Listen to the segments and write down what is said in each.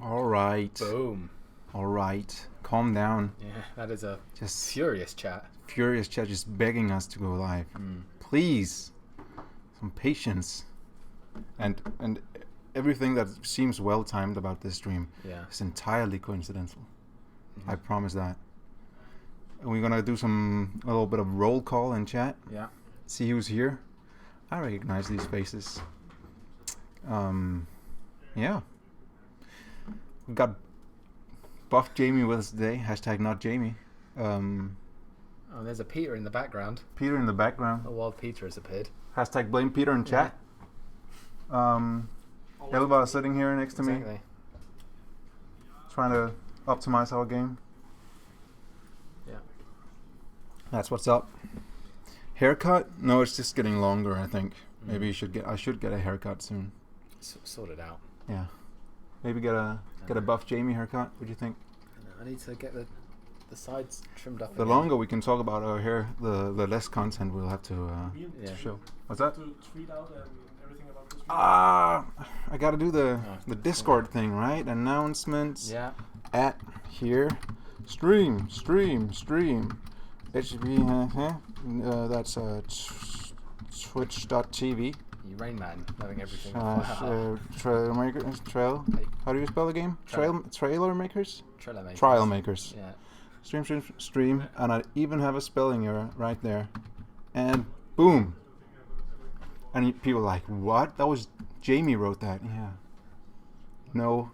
All right. Boom. All right. Calm down. Yeah, that is a Just furious chat. furious chat just begging us to go live. Please. Some patience. And everything that seems well timed about this stream is entirely coincidental. I promise that. And we're gonna do a little bit of roll call in chat. Yeah. See who's here. I recognize these faces. Yeah. We got Buff Jamie with us today. Hashtag not Jamie. Oh, there's a Peter in the background. Peter in the background. A wild Peter has appeared. Hashtag blame Peter in chat. Elva is sitting here next to me, Exactly. trying to optimize our game. Yeah. That's what's up. Haircut? No, it's just getting longer, I think. Maybe I should get a haircut soon. Sort it out. Yeah. Maybe get a Buff Jamie haircut. What do you think? I need to get the sides trimmed up. The longer we can talk about our hair, the less content we'll have to show. What's that? To tweet out everything about this. I gotta do the Discord thing, right? Announcements. Yeah. At here. Stream. HB, that's twitch.tv. You Rain Man, knowing everything. Trailmakers. Trail. How do you spell the game? Trailer Makers? Trial Makers. Yeah. Stream, and I even have a spelling error right there. And boom. And people are like, what? That was Jamie wrote that. Yeah. No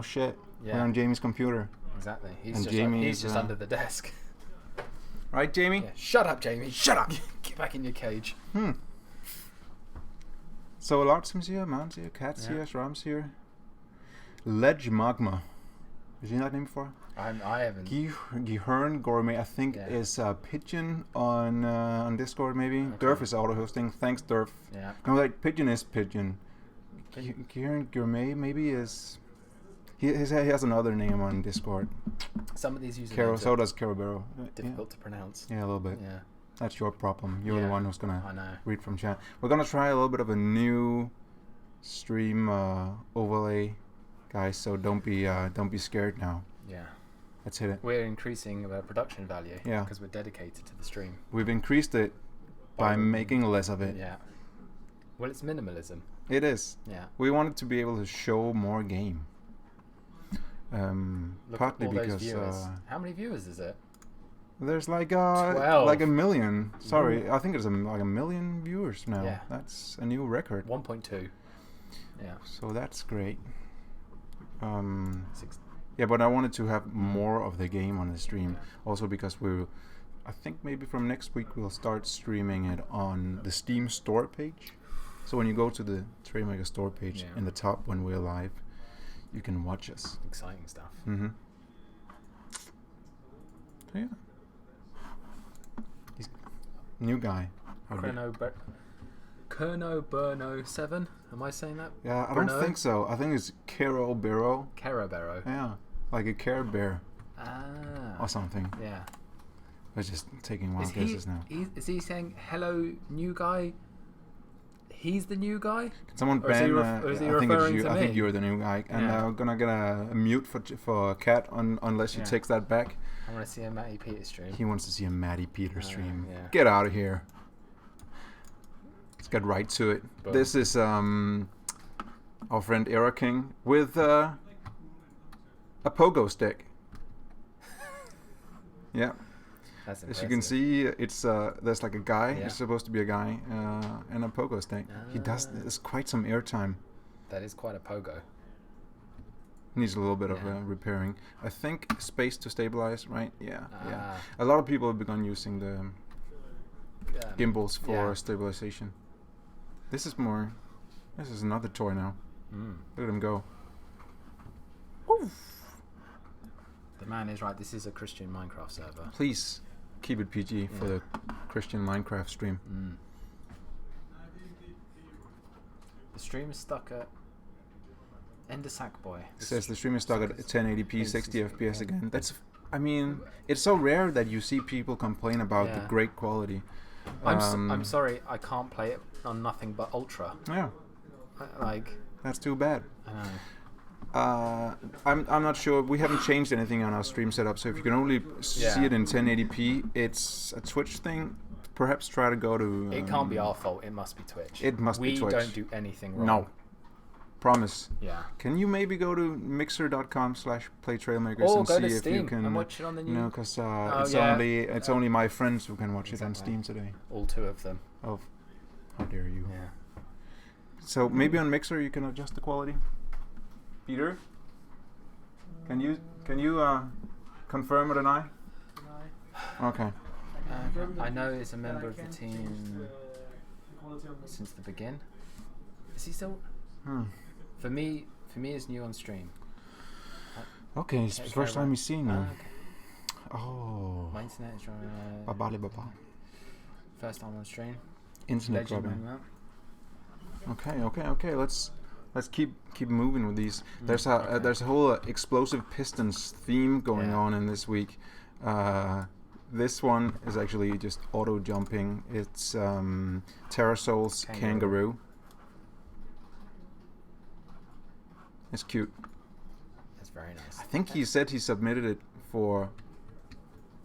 shit. Yeah. We're on Jamie's computer. Exactly. And Jamie he's is, just under the desk. Right, Jamie? Yeah. Shut up, Jamie. Shut up. Get back in your cage. So Lartsim's here, Mount's here, Cat's here, Shram's here. Ledge Magma. Have you seen that name before? I haven't. Gihern Gourmet, I think, is Pigeon on Discord, maybe. Okay. Durf is auto-hosting. Thanks, Durf. Yeah. No, like, Pigeon is Pigeon. Gihern Gourmet, maybe, is... He has another name on Discord. Some of these usernames So are does Carabero. difficult to pronounce. Yeah, a little bit. Yeah. That's your problem. You're the one who's going I know. to read from chat. We're going to try a little bit of a new stream overlay, guys, so don't be scared now. Yeah. Let's hit it. We're increasing our production value. Yeah. Because we're dedicated to the stream. We've increased it by making less of it. Yeah. Well, it's minimalism. It is. Yeah. We wanted to be able to show more game. Look Partly at all because those viewers. How many viewers is it? there's like 12. like a million. Sorry, I think there's like a million viewers now. Yeah. That's a new record. 1.2. Yeah. So that's great. 6. Yeah, but I wanted to have more of the game on the stream. Also because I think maybe from next week we'll start streaming it on the Steam store page. So when you go to the Trailmakers store page in the top when we're live, you can watch us. Exciting stuff. So yeah. He's new guy. Kerno Burno 7. Am I saying that? Yeah, I Burno? don't think so. I think it's Kero Bero. Carabero. Yeah, like a Care Bear Ah. or something. Yeah. We're just taking wild guesses now. Is he saying hello, new guy? He's the new guy? Can someone Or is he ban? or is he I think it's referring you. to I me? think you're the new guy, and I'm gonna get a mute for Cat unless she takes that back. I want to see a Matty Peter stream. He wants to see a Maddie Peter stream. yeah. Get out of here. Let's get right to it. Boom. This is our friend Era King with a pogo stick. Yeah. That's As you can see, it's there's like a guy. Yeah. It's supposed to be a guy and a pogo stick. He does. There's quite some airtime. That is quite a pogo. Needs a little bit of repairing. I think space to stabilize, right? Yeah, yeah. Ah. A lot of people have begun using the gimbals for stabilization. This is another toy now. Look at him go. Woo. The man is right. This is a Christian Minecraft server. Please keep it PG for the Christian Minecraft stream. The stream is stuck at Ender Sackboy. It says the stream is stuck at 1080p, 60 FPS again. I mean, it's so rare that you see people complain about the great quality. I'm sorry, I can't play it on nothing but Ultra. Yeah, Like, that's too bad. I know. I'm not sure. We haven't changed anything on our stream setup, so if you can only see it in 1080p, it's a Twitch thing. Perhaps try to go to. It can't be our fault. It must be Twitch. It must be Twitch. We don't do anything wrong. No. Promise. Yeah. Can you maybe go to mixer.com/playtrailmakers and go see to if Steam you can and watch it on the new. You know, because it's yeah. only my friends who can watch it on Steam today. All 2 of them. Oh, how dare you? Yeah. So maybe on Mixer you can adjust the quality. Peter, can you confirm or deny? Okay. I know he's a member of the team since the begin. Is he still? For me, it's new on stream. Okay, it's the first time he's seen him. Okay. Oh. My internet is trying Baba. First time on stream. Internet problem. Okay. Let's keep moving with these. There's a whole explosive Pistons theme going on in this week. This one is actually just auto jumping. It's Terrasol's Kangaroo. It's cute. That's very nice. I think he said he submitted it for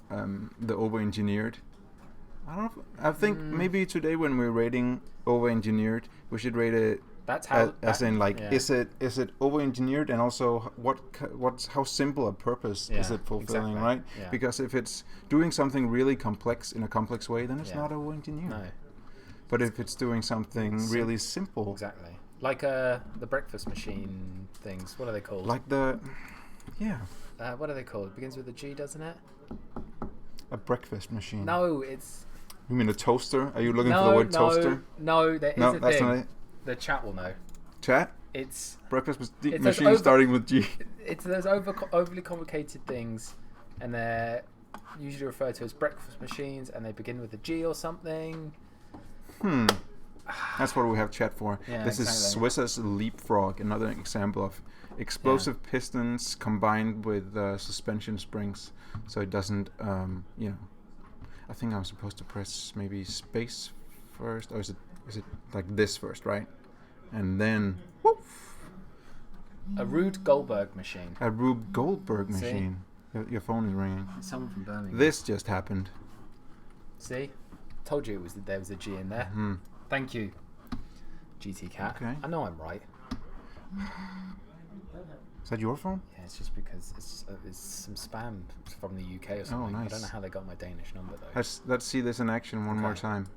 the over-engineered. I don't know. I think maybe today when we're rating over-engineered, we should rate it. That's how. Is it over-engineered, and also how simple a purpose is it fulfilling, right? Yeah. Because if it's doing something really complex in a complex way, then it's not over-engineered. No. But if it's doing something really simple, exactly, like the breakfast machine things. What are they called? Like the, yeah. What are they called? It begins with a G, doesn't it? A breakfast machine. No, it's. You mean a toaster? Are you looking for the word toaster? No, there is a that's thing. not it. The chat will know. Chat? It's breakfast machine starting with G. It's those overly complicated things, and they're usually referred to as breakfast machines, and they begin with a G or something. That's what we have chat for. Yeah, this is Swiss's Leapfrog, another example of explosive pistons combined with suspension springs, so it doesn't, I think I'm supposed to press maybe space first, or is it like this first, right? And then, woof. A Rube Goldberg machine. A Rube Goldberg machine. Your phone is ringing. Someone from Birmingham. This just happened. See? Told you there was a G in there. Thank you, GT Cat. Okay. I know I'm right. Is that your phone? Yeah, it's just because it's some spam from the UK or something. Oh, nice. I don't know how they got my Danish number though. Let's see this in action one more time.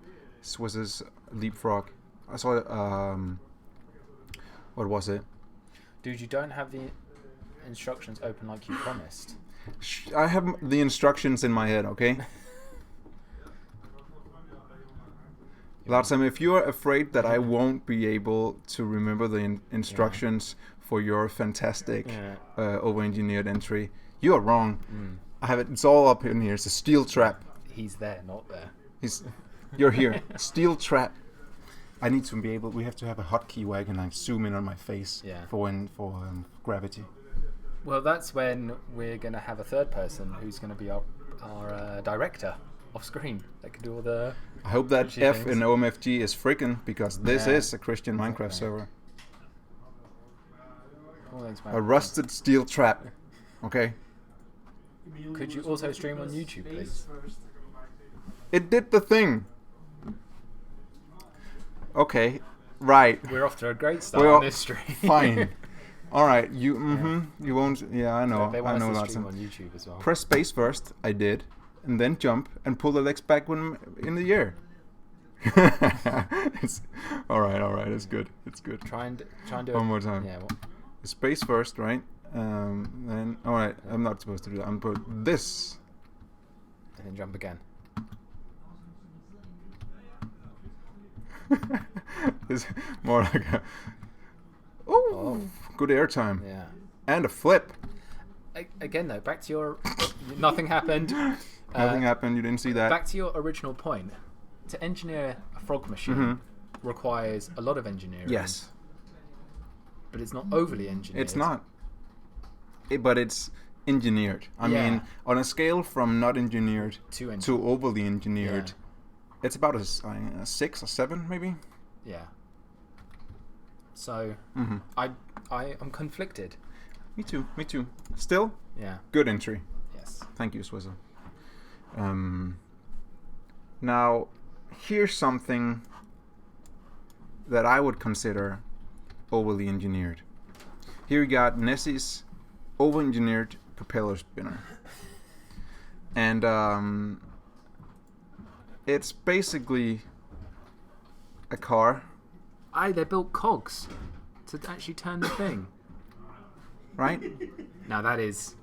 Swiss's Leapfrog. I saw it. What was it? Dude, you don't have the instructions open like you promised. I have the instructions in my head, okay? Larsen, if you're afraid that I won't be able to remember the instructions for your fantastic over-engineered entry, you are wrong. I have it. It's all up in here. It's a steel trap. He's there, not there. You're here. Steel trap. I need to be able. We have to have a hotkey where I can like zoom in on my face for gravity. Well, that's when we're gonna have a third person who's gonna be our director off screen that can do all the. I hope that F in OMFG is freaking, because this is a Christian Minecraft server. A rusted steel trap. Okay. Could you also stream on YouTube, please? It did the thing. Okay, right. We're off to a great start on this stream. Fine. All right, you won't. Yeah, I know. They want I know us to that. stream on YouTube as well. Press space first. I did, and then jump and pull the legs back when in the air. It's all right. It's good. Try and do one more time. Yeah. Space first, right? Then all right. I'm not supposed to do that. I'm put this. And then jump again. It's more like a good airtime. Yeah. And a flip. Again though, back to your nothing happened. Nothing happened. You didn't see that. Back to your original point. To engineer a frog machine requires a lot of engineering. Yes. But it's not overly engineered. It's not. But it's engineered. I mean, on a scale from not engineered to overly engineered, it's about a 6 or 7 maybe. Yeah. So I'm conflicted. Me too. Me too. Still, Yeah. good entry. Yes. Thank you, Swizzle. Now, here's something that I would consider overly engineered. Here we got Nessie's over-engineered propeller spinner. And it's basically a car. They built cogs to actually turn the thing. Right? Now that is...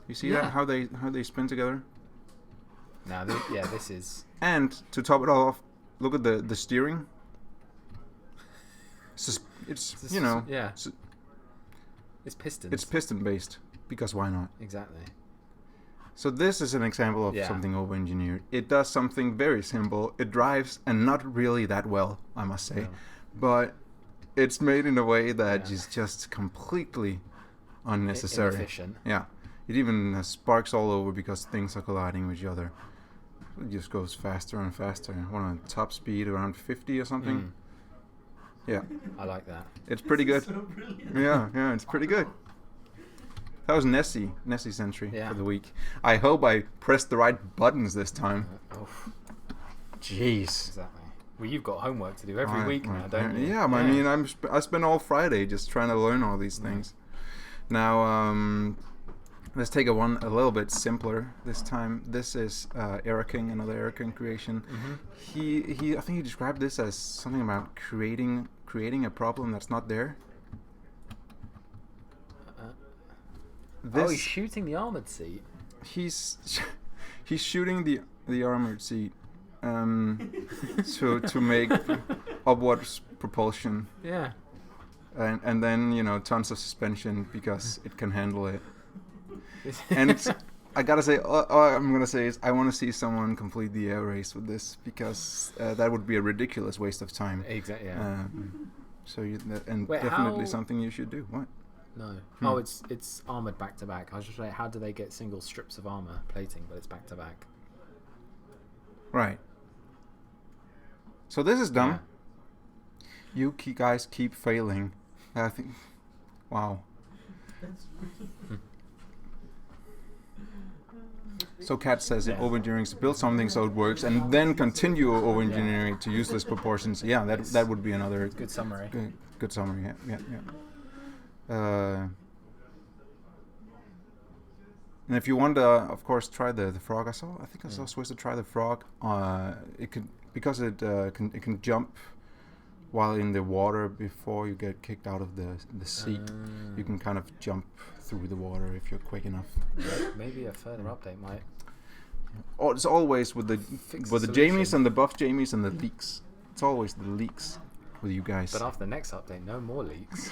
You see that? How they spin together? Now, this is... And to top it all off, look at the steering. It's you know... Yeah. It's piston. It's piston based, because why not? Exactly. So this is an example of something over-engineered. It does something very simple. It drives, and not really that well, I must say. No. But it's made in a way that is just completely unnecessary. Inefficient. Yeah. It even has sparks all over because things are colliding with each other. It just goes faster and faster. One on top speed around 50 or something. Yeah. I like that. It's pretty good. So brilliant. Yeah, it's pretty good. That was Nessie's entry for the week. I hope I pressed the right buttons this time. Jeez. Exactly. Well, you've got homework to do every week now, don't you? Yeah, I mean, I spent all Friday just trying to learn all these things. Now, let's take a little bit simpler this time. This is Era King, another Era King creation. Mm-hmm. I think he described this as something about creating a problem that's not there. He's shooting the armored seat. He's shooting the armored seat to make upward propulsion. Yeah. And then tons of suspension because it can handle it. And I gotta say, all I'm gonna say is I want to see someone complete the air race with this, because that would be a ridiculous waste of time. Exactly. Yeah. Wait, definitely something you should do. What? No. Oh, it's armored back to back. I was just like, how do they get single strips of armor plating, but it's back to back? Right. So this is dumb. Yeah. You guys keep failing. I think. Wow. So Kat says over-engineering is to build something so it works, and then continue over-engineering it to useless proportions. Yeah, that would be another good summary. Good summary. Yeah. And if you want to, of course, try the frog. I think I saw Swizz try the frog. It can jump while in the water before you get kicked out of the seat. You can kind of jump through the water if you're quick enough. Maybe a further update might. Oh, it's always with the Jamies and the buff Jamies and the leaks. It's always the leaks with you guys. But after the next update, no more leaks.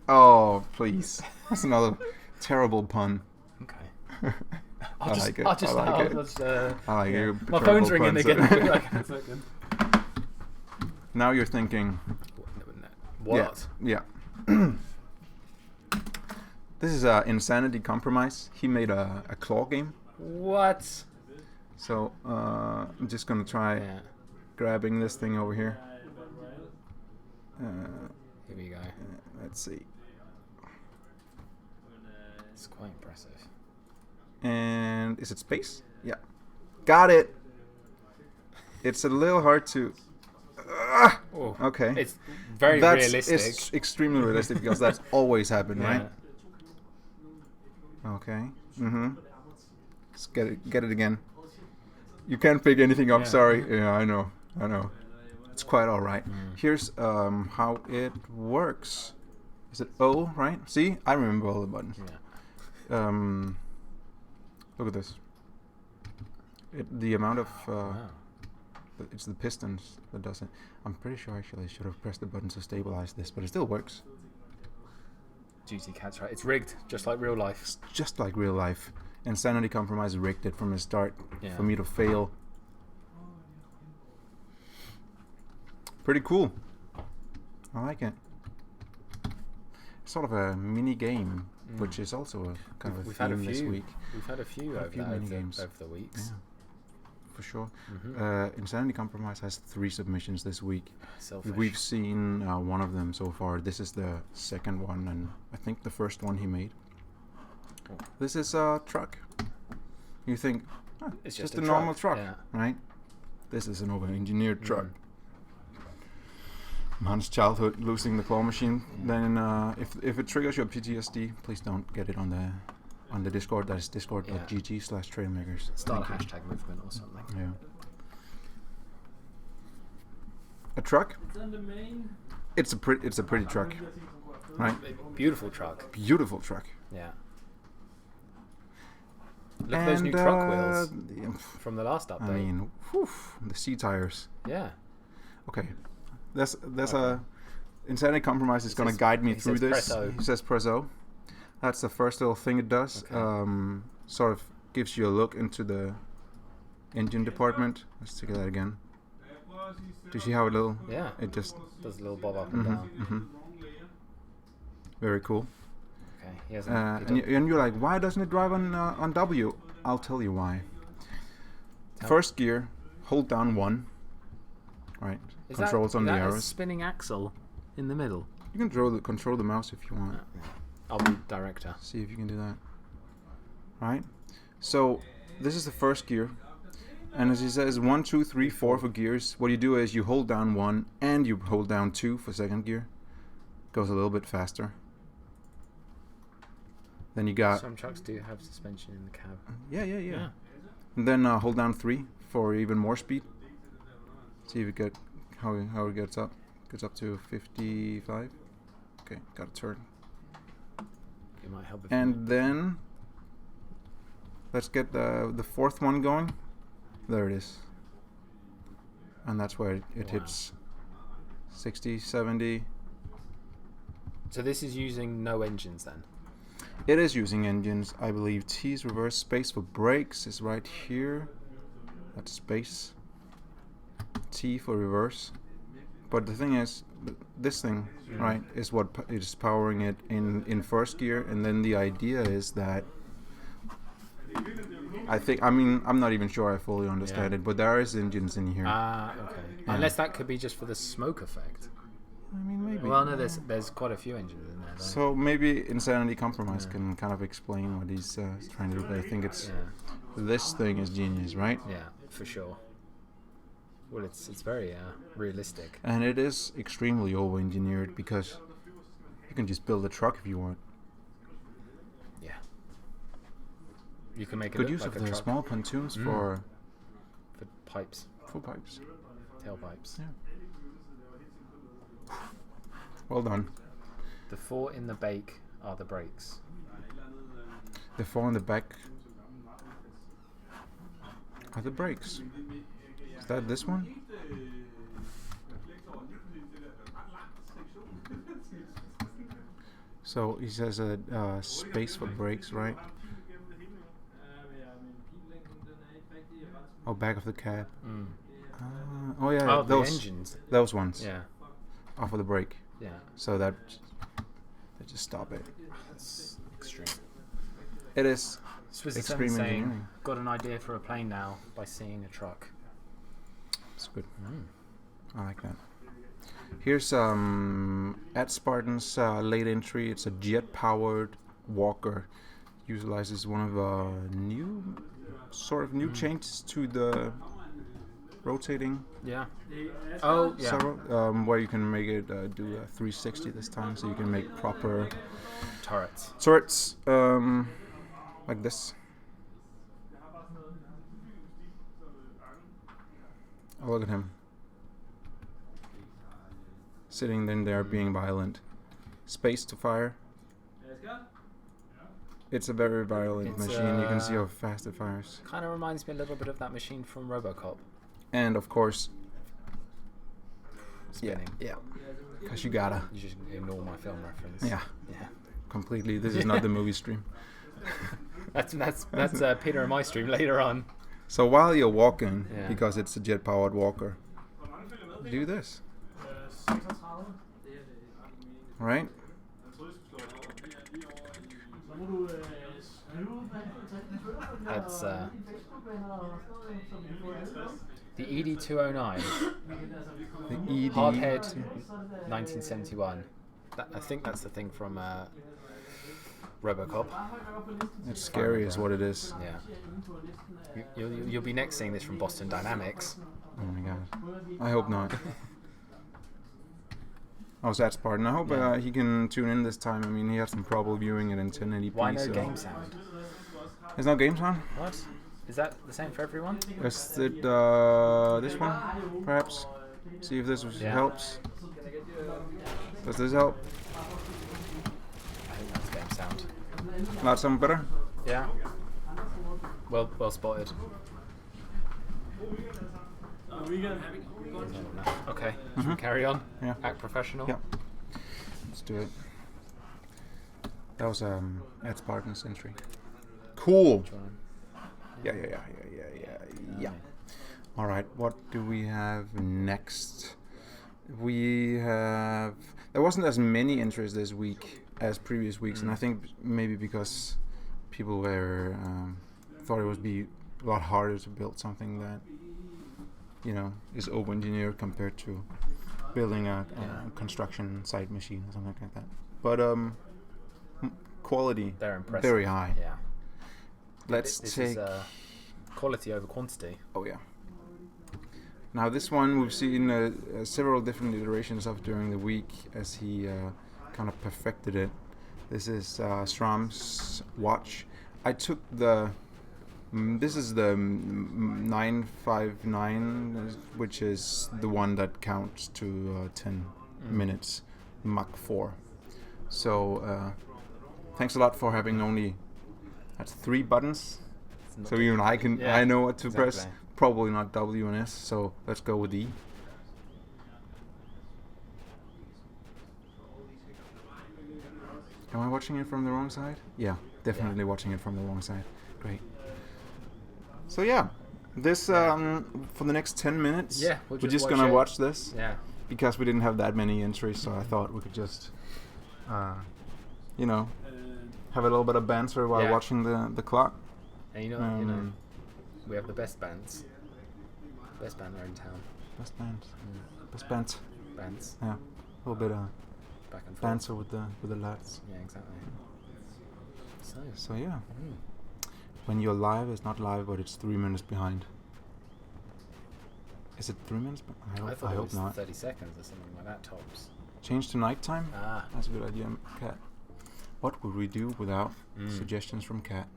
Oh, please. That's another terrible pun. Okay. I like it. I like it. My phone's ringing again. Now you're thinking... What? Yeah. This is Insanity Compromise. He made a claw game. What? So, I'm just going to try grabbing this thing over here. Here we go. Let's see. It's quite impressive. And is it space? Yeah. Got it! It's a little hard to... Okay. It's very realistic. It's extremely realistic because that's always happened, right? Okay. Let's get it again. You can't pick anything up, sorry. Yeah, I know. It's quite alright. Here's how it works. Is it O, right? See? I remember all the buttons. Yeah. Look at this. The amount of... It's the pistons that does it. I'm pretty sure actually I should have pressed the button to stabilize this, but it still works. Juicy Cat's right. It's rigged, just like real life. It's just like real life. Insanity Compromise rigged it from the start for me to fail. Pretty cool. I like it. Sort of a mini game, which is also a kind of a theme this week. We've had a few over the weeks. Yeah. for sure. Insanity Compromise has 3 submissions this week. Selfish. We've seen one of them so far. This is the second one, and I think the first one he made. This is a truck. You think, it's just a normal truck, right? This is an over-engineered truck. Man's childhood, losing the claw machine. Then, if it triggers your PTSD, please don't get it on the Discord. That is discord.gg/trailmakers. Start a hashtag movement or something. Yeah. A truck. It's a pretty truck, right? Beautiful truck. Beautiful truck. Yeah. Look at those new truck wheels from the last update. I mean, the C tires. Yeah. Okay. There's a Insanity Compromise is going to guide me through this. Presso. He says Presso. That's the first little thing it does. Okay. Sort of gives you a look into the engine department. Let's take that again. Do you see how it just does a little bob up and down. Very cool. Okay. He has and you're like, why doesn't it drive on W? I'll tell you why. First gear, hold down 1. Right. Controls on the arrows. A spinning axle in the middle. You can control the mouse if you want. I'll be director. See if you can do that. Right. So this is the first gear, and as he says, 1, 2, 3, 4 for gears. What you do is you hold down 1 and you hold down 2 for second gear. Goes a little bit faster. Then you got. Some trucks do have suspension in the cab. Yeah. And then hold down 3 for even more speed. See if it get how it gets up. Gets up to 55. Okay, got to turn. It might help. And then let's get the fourth one going. There it is. And that's where it hits 60, 70. So this is using no engines then? It is using engines, I believe. T's reverse space for brakes is right here. That's space. T for reverse. But the thing is, this thing, right, is what is powering it in first gear, and then the idea is that I'm not even sure I fully understand it, but there is engines in here. Okay. Yeah. Unless that could be just for the smoke effect. I mean, maybe. Well, no, there's quite a few engines in there. So maybe Insanity Compromise can kind of explain what he's trying to do. But I think it's this thing is genius, right? Yeah, for sure. Well, it's very realistic. And it is extremely over-engineered because you can just build a truck if you want. Yeah. You can make it good look use like of a the truck. small pontoons for pipes. For pipes. Tailpipes. Yeah. Well done. The 4 in the bake are the brakes. The 4 in the back are the brakes. Is that this one? So he says a space for brakes, right? Oh, back of the cab. Oh yeah, oh, those the engines. Those ones. Yeah. Off of the brake. Yeah. So that they just stop it. That's extreme. It is Swiss extreme saying, engineering. got an idea for a plane now by seeing a truck. It's good. I like that. Here's at Spartan's late entry. It's a jet-powered walker. Utilizes one of new changes to the rotating. Yeah. Oh, yeah. Servo, where you can make it do a 360 this time, so you can make proper turrets like this. Oh, look at him. Sitting in there being violent. Space to fire. It's a very violent machine. You can see how fast it fires. Kind of reminds me a little bit of that machine from RoboCop. And of course, spinning. Yeah. Because you gotta. You just ignore my film reference. Yeah. Completely. This is not the movie stream. That's Peter and my stream later on. So while you're walking, because it's a jet-powered walker, do this. Right? That's the ED209. The ED. Hardhead, 1971. I think that's the thing from RoboCop. It's scary, is what it is. Yeah. You'll be next seeing this from Boston Dynamics. Oh my god. I hope not. Oh, that's Spartan. I hope he can tune in this time. I mean, he had some trouble viewing it in 1080p. Why no game sound? There's no game sound? What? Is that the same for everyone? Is it this one, perhaps? See if this helps. Does this help? I think that's game sound. Not some better? Yeah. Well spotted. Okay. Should we carry on? Yeah. Act professional? Yeah. Let's do it. That was Ed Spartan's entry. Cool. Yeah. All right. What do we have next? We have. There wasn't as many entries this week as previous weeks, and I think maybe because people were thought it would be a lot harder to build something that is over-engineered compared to building a construction site machine or something like that. But quality, they're impressive. Very high. Yeah. Let's take quality over quantity. Oh yeah. Now this one we've seen several different iterations of during the week as he kind of perfected it. This is Stram's watch. I took this is the 959, which is the one that counts to 10 minutes, Mach 4. So thanks a lot for having only 3 buttons. So even I know what to press. Probably not W and S. So let's go with E. Am I watching it from the wrong side? Yeah, definitely watching it from the wrong side. Great. So yeah, this for the next 10 minutes, we're just gonna watch this. Yeah. Because we didn't have that many entries, so I thought we could just, have a little bit of banter while watching the clock. And we have the best bands. Best band in town. Best band. Best band. Bands. Yeah. A little bit of back and forth. banter with the lads. Yeah, exactly. So yeah. When you're live, it's not live, but it's 3 minutes behind. Is it 3 minutes? I thought it hope was not. 30 seconds or something like that tops. Change to nighttime? Ah. That's a good idea, Kat. What would we do without suggestions from Kat?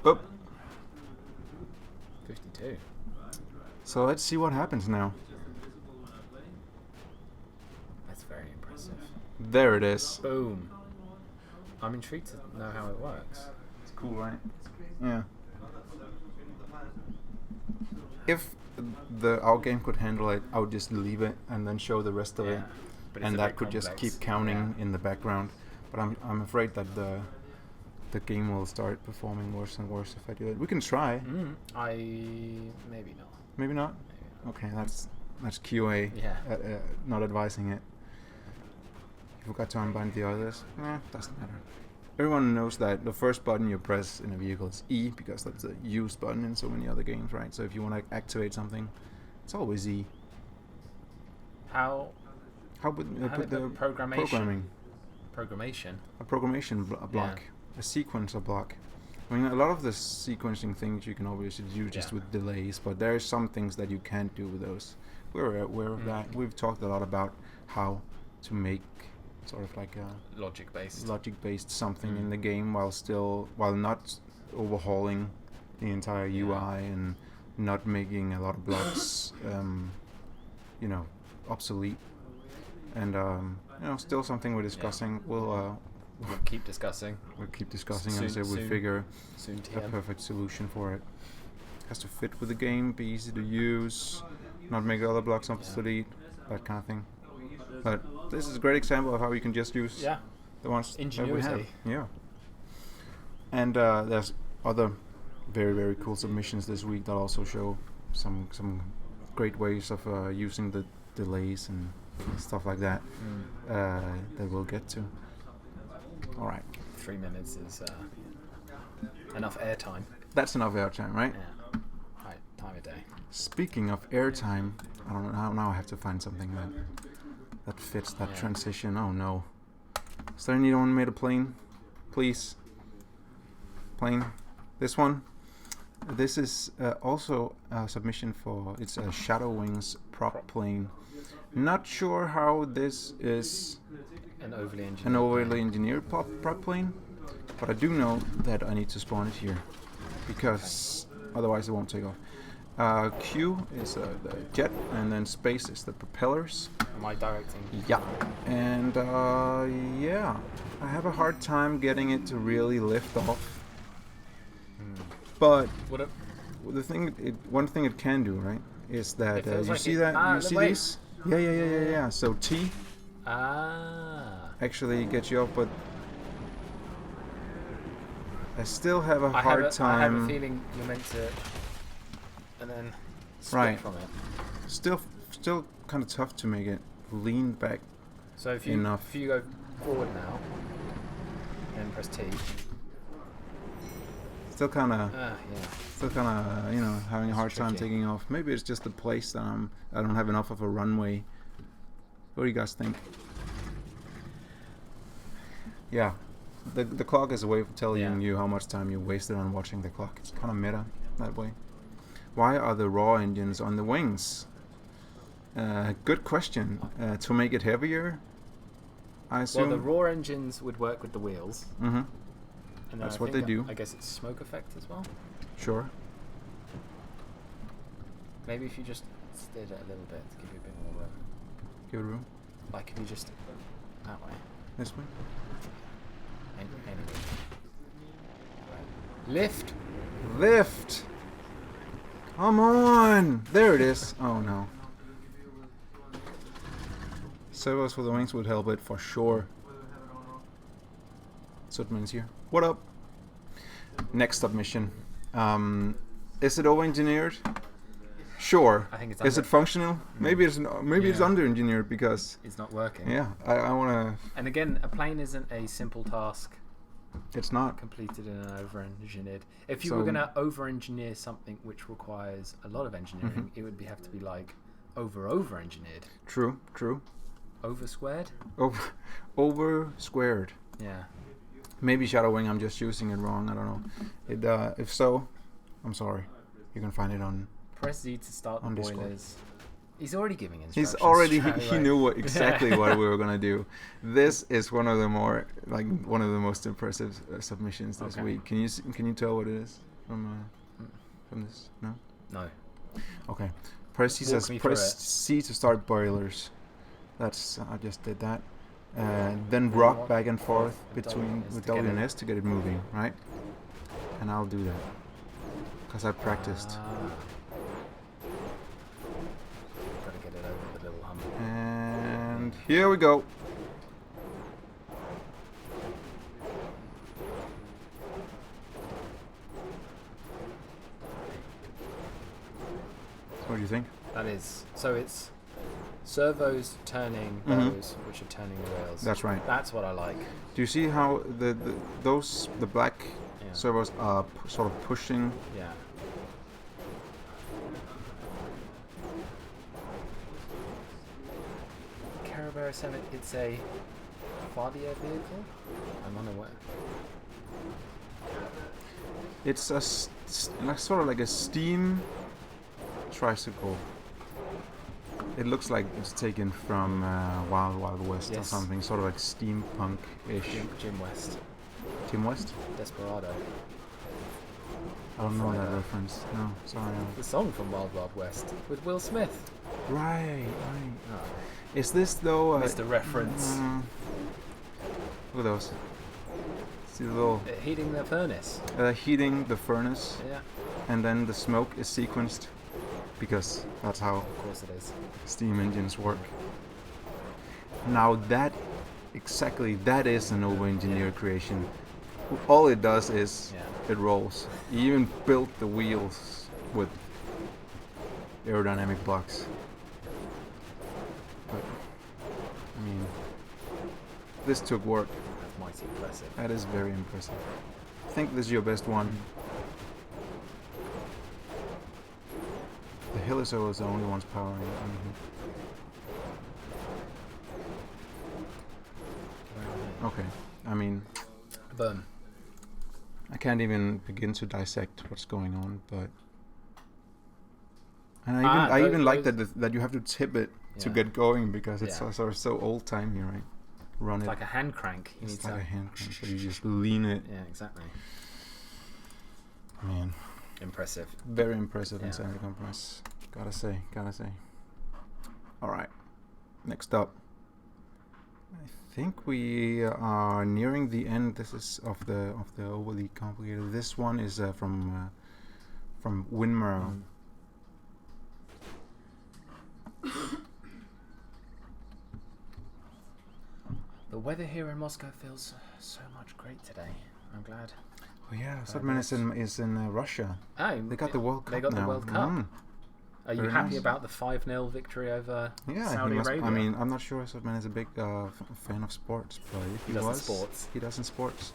Oh. 52. So let's see what happens now. That's very impressive. There it is. Boom. I'm intrigued to know how it works. It's cool, right? Yeah. If our game could handle it, I would just leave it and then show the rest of it, and that could just keep counting in the background. But I'm afraid that the game will start performing worse and worse if I do it. We can try. Maybe not. Maybe not. Okay, that's QA. Not advising it. You forgot to unbind the others. Doesn't matter. Everyone knows that the first button you press in a vehicle is E, because that's a used button in so many other games, right? So if you want to activate something, it's always E. How would they put the programming? A programmation block. A sequencer block. I mean, a lot of the sequencing things you can obviously do just with delays, but there are some things that you can't do with those. We're aware of that. We've talked a lot about how to make sort of like a logic-based something in the game while not overhauling the entire UI and not making a lot of blocks, obsolete. And still something we're discussing. We'll keep discussing. Until we figure a perfect solution for it. Has to fit with the game, be easy to use, not make other blocks obsolete, that kind of thing. But this is a great example of how you can just use the ones that we have. Yeah. And there's other very, very cool submissions this week that also show some great ways of using the delays and stuff like that that we'll get to. All right. 3 minutes is enough airtime. That's enough airtime, right? Yeah. Right, time of day. Speaking of airtime, I don't know how now I have to find something that fits that transition. Oh no. Is there anyone made a plane? Please. Plane. This one. This is also a submission for, it's a Shadow Wings prop plane. Not sure how this is An overly engineered prop plane, but I do know that I need to spawn it here, because otherwise it won't take off. Q is the jet, and then space is the propellers. Am I directing? Yeah. And yeah, I have a hard time getting it to really lift off. But one thing it can do, right, is that you like see that you see these? Yeah. So T actually gets you up, but I still have a hard time. I have a feeling you're meant to, and then split from it. Still kind of tough to make it lean back. So if you go forward now, and press T. Still kind of, having a hard time taking off. Maybe it's just the place that I don't have enough of a runway. What do you guys think? Yeah, the clock is a way of telling you how much time you wasted on watching the clock. It's kind of meta that way. Why are the raw engines on the wings? Good question. To make it heavier, I assume. Well, the raw engines would work with the wheels. Mm-hmm. And that's what they do. I guess it's smoke effect as well. Sure. Maybe if you just steered it a little bit to give you a bit more room. Give it room. Like if you just that way. This way. Anyway. Right. Lift. Lift. Come on. There it is. Oh no. Servos for the wings would help it for sure. Sudman's here. What up? Next submission. Is it over-engineered? Sure. I think it's. Is it functional? Maybe it's it's under-engineered because it's not working. Yeah, I want to. And again, a plane isn't a simple task. It's not completed in an over-engineered. If you were going to over-engineer something which requires a lot of engineering, it would have to be like over-engineered. True. Over-squared. Over squared. Yeah. Maybe Shadow Wing, I'm just using it wrong. I don't know. If so, I'm sorry. You can find it on. Press Z to start the boilers. Discord. He's already giving instructions. He's already. He knew exactly what we were gonna do. This is one of the most impressive submissions this week. Can you tell what it is from this? No. No. Okay. Press C to start boilers. That's I just did that. Then rock back and forth with W and S to get it moving, right? And I'll do that because I practiced. Gotta get it over the little hump. And here we go. So what do you think? That is so. It's servos turning those, which are turning the rails. That's right. That's what I like. Do you see how the black servos are sort of pushing? Yeah. Carabao 7, it's a Fadia vehicle? I'm unaware. It's a sort of like a steam tricycle. It looks like it's taken from Wild Wild West or something, sort of like steampunk-ish. Jim West. Jim West? Desperado. I don't know that reference. No, sorry. The song from Wild Wild West with Will Smith. Right. Oh. Is this though? Mr. Reference. Look at those. See the little. Heating the furnace. Heating the furnace. Yeah. And then the smoke is sequenced. Because that's how of course it is. Steam engines work. Now that is an over-engineered creation. All it does is it rolls. You even built the wheels with aerodynamic blocks. But I mean, this took work. quite impressive. That is very impressive. I think this is your best one. The Heliso is the only one's powering. Okay, I mean, Boom. I can't even begin to dissect what's going on, but and I even like that you have to tip it to get going because it's so old timey, right? Run it's it like a hand crank. It's like a hand crank, so you just lean it. Yeah, exactly. Man, impressive. Very impressive Insanity Compromise. Gotta say. All right, next up. I think we are nearing the end. This is of the overly complicated. This one is from Winmar. The weather here in Moscow feels so much great today. I'm glad. Oh yeah, Subman is in Russia. Oh, they got the World Cup. They got now. the World Cup. Are you Very happy nice. about the 5-0 victory over Saudi he must, Arabia? I mean, I'm not sure Subman is a big fan of sports, but if he doesn't was, sports. he does in sports.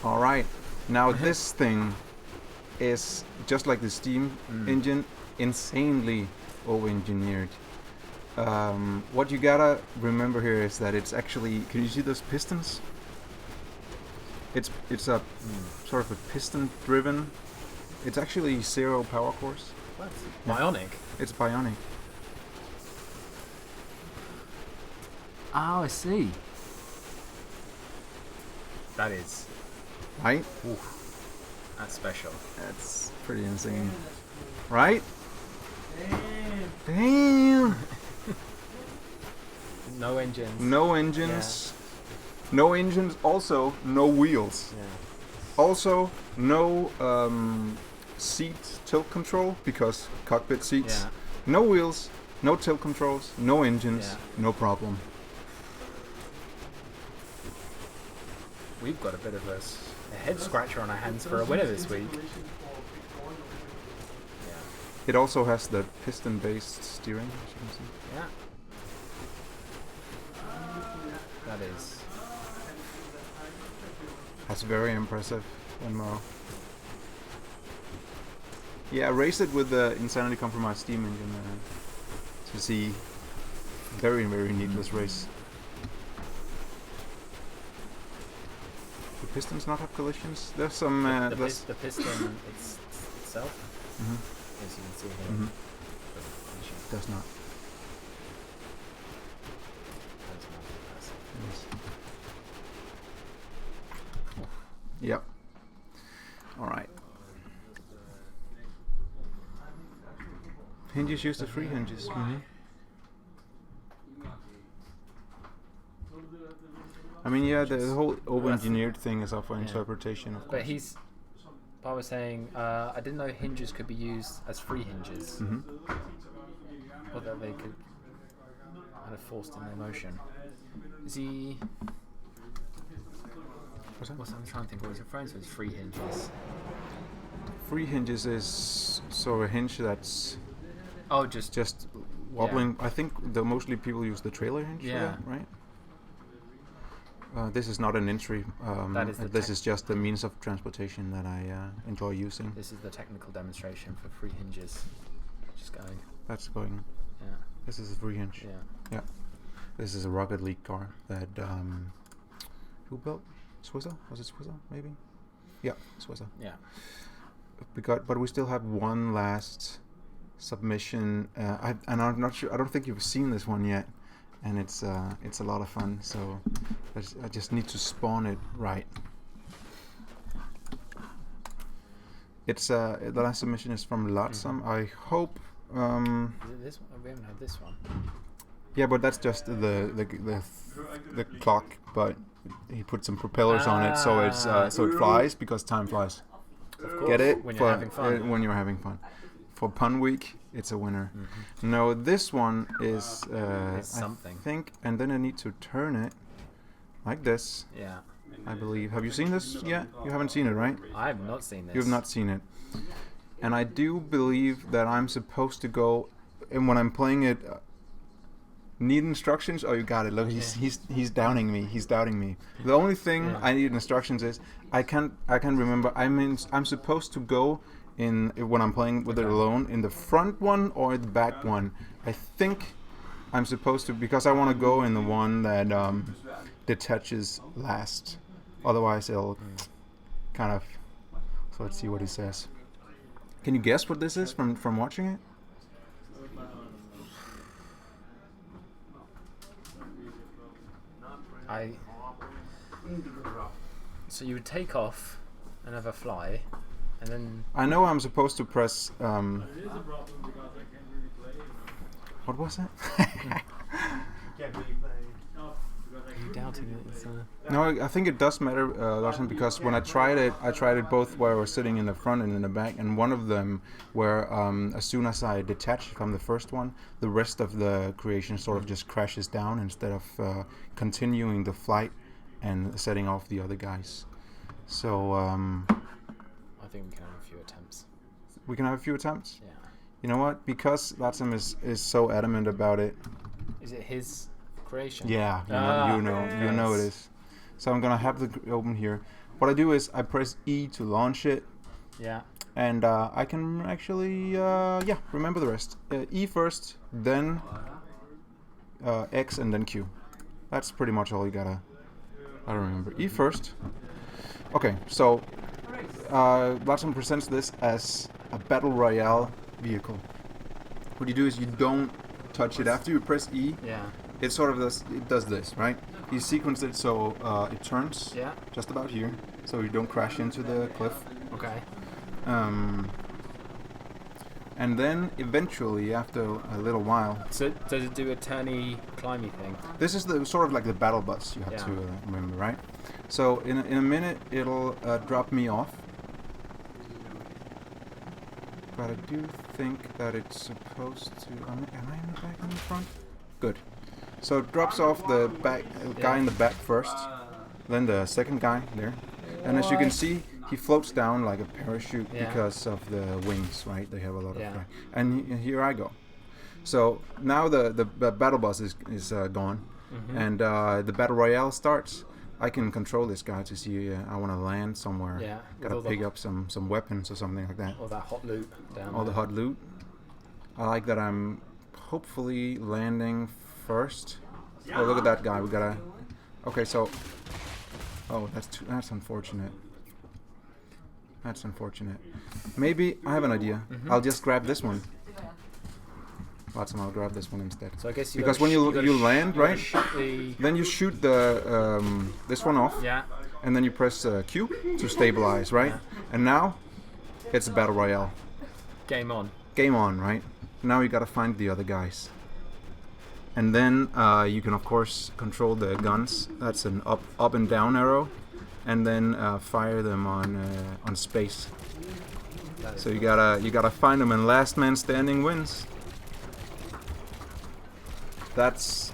All right, now this thing is just like the Steam engine, insanely over-engineered. What you gotta remember here is that it's actually, can you see those pistons? It's a sort of a piston driven. It's actually 0 power cores. What? Bionic? It's bionic. Oh, I see. That is. Right? Oof. That's special. That's pretty insane. Right? Damn! No engines. No engines. Yeah. No engines. Also, no wheels. Yeah. Also, no seat tilt control because cockpit seats. Yeah. No wheels. No tilt controls. No engines. Yeah. No problem. We've got a bit of a head scratcher on our hands for a winner this week. Yeah. It also has the piston-based steering, as you can see. Yeah. That is. That's very impressive. Winmar. Yeah, race it with the Insanity Compromise steam engine to see. Very, very needless race. The pistons not have collisions. There's some. The piston itself, as you can see here, does not. That's not impressive. Yes. Yep. All right. Hinges use the free hinges. I mean, yeah, the whole over-engineered thing is up for interpretation, of course. But Bob was saying, I didn't know hinges could be used as free hinges. Or that they could kind of forced in their motion. Is he... I'm trying to think what he's referring to as free hinges. Free hinges is so a hinge that's... Oh, just wobbling. Yeah. I think mostly people use the trailer hinge for that, right? This is not an entry. This is just the means of transportation that I enjoy using. This is the technical demonstration for free hinges. Just going. That's going. Yeah. This is a free hinge. Yeah. Yeah. This is a Rocket League car that who built? Swisser? Was it Swisser? Maybe. Yeah, Swisser. Yeah. But we still have one last submission. And I'm not sure. I don't think you've seen this one yet. And it's a lot of fun, so I just need to spawn it right. It's the last submission is from Latsam. I hope. Is it this one? We haven't had this one. Yeah, but that's just the clock. But he put some propellers on it, so it's so it flies because time flies. Of course. Get it? When you're having fun. When you're having fun. For Pun Week, it's a winner. No, this one is something. I think, and then I need to turn it like this. Yeah. I believe. Have you seen this yet? You haven't seen it, right? I have not seen this. You've not seen it. And I do believe that I'm supposed to go, and when I'm playing it Need instructions? Oh, you got it. Look, he's doubting me. He's doubting me. The only thing I need instructions is I can't remember. I'm supposed to go in when I'm playing with it alone in the front one or the back one. I think I'm supposed to, because I want to go in the one that detaches last. Otherwise, it'll kind of. So let's see what he says. Can you guess what this is from watching it? So you would take off and have a fly, and then... I know I'm supposed to press... what was it? Are you doubting it? No, I think it does matter, Larson, because when I tried it both where I was sitting in the front and in the back, and one of them where as soon as I detach from the first one, the rest of the creation sort of just crashes down instead of continuing the flight and setting off the other guys. So I think we can have a few attempts. We can have a few attempts? Yeah. You know what? Because Larson is so adamant about it. Is it his creation? Yeah, you know it is. So I'm gonna have the open here. What I do is I press E to launch it. Yeah. And I can actually remember the rest. E first, then X, and then Q. That's pretty much all you gotta remember. E first. Okay, so Larson presents this as a battle royale vehicle. What you do is you don't touch it after you press E. Yeah. It sort of does this, right? You sequence it so it turns just about here, so you don't crash into the cliff. Okay. And then eventually, after a little while... So does it do a turny, climby thing? This is the sort of like the battle bus you have to remember, right? So in a minute, it'll drop me off. But I do think that it's supposed to... Am I in the back and in the front? Good. So it drops off the back guy in the back first, then the second guy there. And as you can see, he floats down like a parachute because of the wings, right? They have a lot of drag. And here I go. So now the battle bus is gone, and the battle royale starts. I can control this guy to see I want to land somewhere. Yeah. Gotta pick up some weapons or something like that. All that hot loot down All the hot loot. I like that I'm hopefully landing first. Oh, look at that guy. We gotta... Okay, so... Oh, that's unfortunate. That's unfortunate. Maybe I have an idea. I'll just grab this one. Watson, I'll grab this one instead. So I guess because when you land, right? The then you shoot the this one off. Yeah. And then you press Q to stabilize, right? Yeah. And now it's a battle royale. Game on. Game on, right? Now you gotta find the other guys. And then you can of course control the guns. That's an up and down arrow, and then fire them on space. So you gotta find them, and last man standing wins. That's